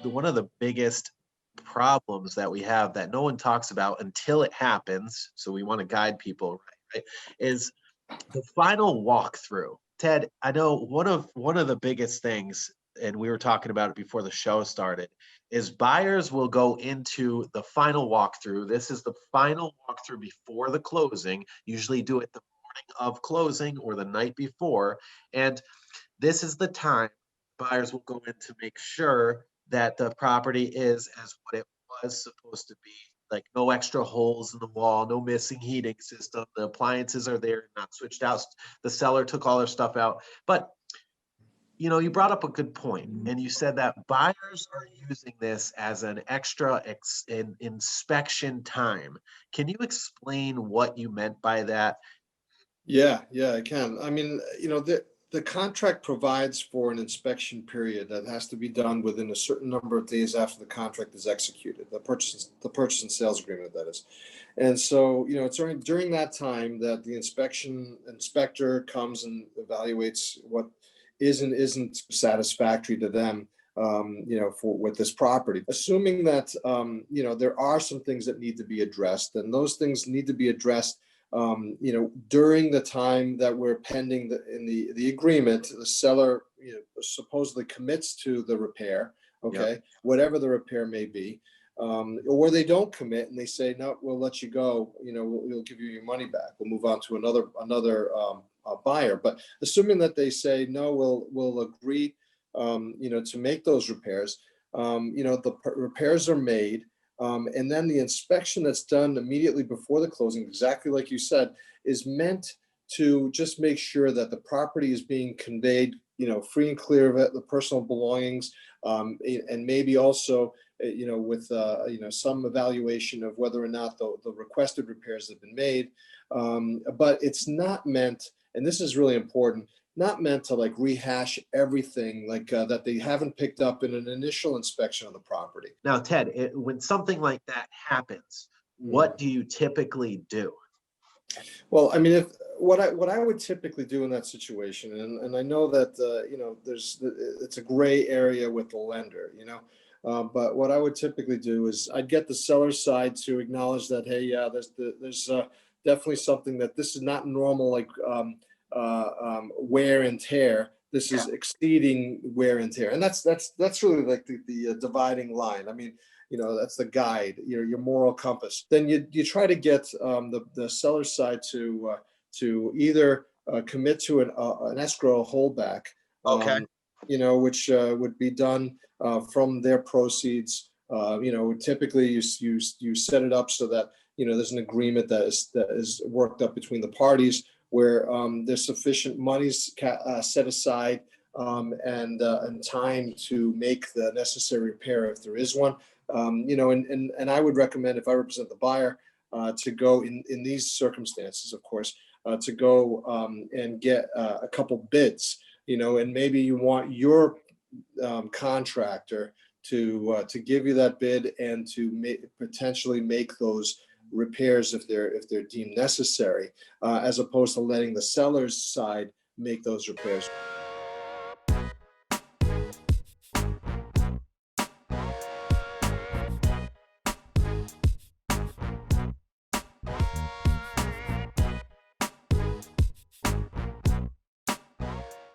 One of the biggest problems that we have that no one talks about until it happens, so we want to guide people, right, is the final walkthrough. Ted, I know one of the biggest things, and we were talking about it before the show started, is buyers will go into the final walkthrough. This is the final walkthrough before the closing. Usually do it the morning of closing or the night before. And this is the time buyers will go in to make sure that the property is as what it was supposed to be. Like no extra holes in the wall, no missing heating system. The appliances are there, not switched out. The seller took all their stuff out. But you brought up a good point, and you said that buyers are using this as an extra inspection time. Can you explain what you meant by that? Yeah, I can. I mean, the contract provides for an inspection period that has to be done within a certain number of days after the contract is executed, the purchase and sales agreement, that is. And so, it's during that time that the inspector comes and evaluates what is and isn't satisfactory to them, for with this property. Assuming that, there are some things that need to be addressed, and those things need to be addressed during the time that we're pending the agreement. The seller, supposedly commits to the repair, okay, yep, whatever the repair may be, or they don't commit and they say, no, we'll let you go. We'll give you your money back. We'll move on to another buyer. But assuming that they say, no, we'll agree, to make those repairs. The repairs are made. And then the inspection that's done immediately before the closing, exactly like you said, is meant to just make sure that the property is being conveyed, free and clear of it, the personal belongings, and maybe also, with, some evaluation of whether or not the requested repairs have been made. But it's not meant, and this is really important, not meant to like rehash everything that they haven't picked up in an initial inspection of the property. Now, Ted, when something like that happens, what do you typically do? Well, I mean, what I would typically do in that situation, and I know that it's a gray area with the lender, but what I would typically do is I'd get the seller's side to acknowledge that, hey, yeah, there's definitely something that this is not normal, like wear and tear. This is exceeding wear and tear, and that's really like the dividing line. I mean, that's the guide, your moral compass. Then you try to get the seller's side to either commit to an escrow holdback, okay, which would be done from their proceeds. Typically you set it up so that there's an agreement that is worked up between the parties, where there's sufficient monies set aside and time to make the necessary repair if there is one. And I would recommend, if I represent the buyer, to go in these circumstances, of course, to go and get a couple bids, and maybe you want your contractor to give you that bid and to potentially make those repairs if they're deemed necessary, as opposed to letting the seller's side make those repairs.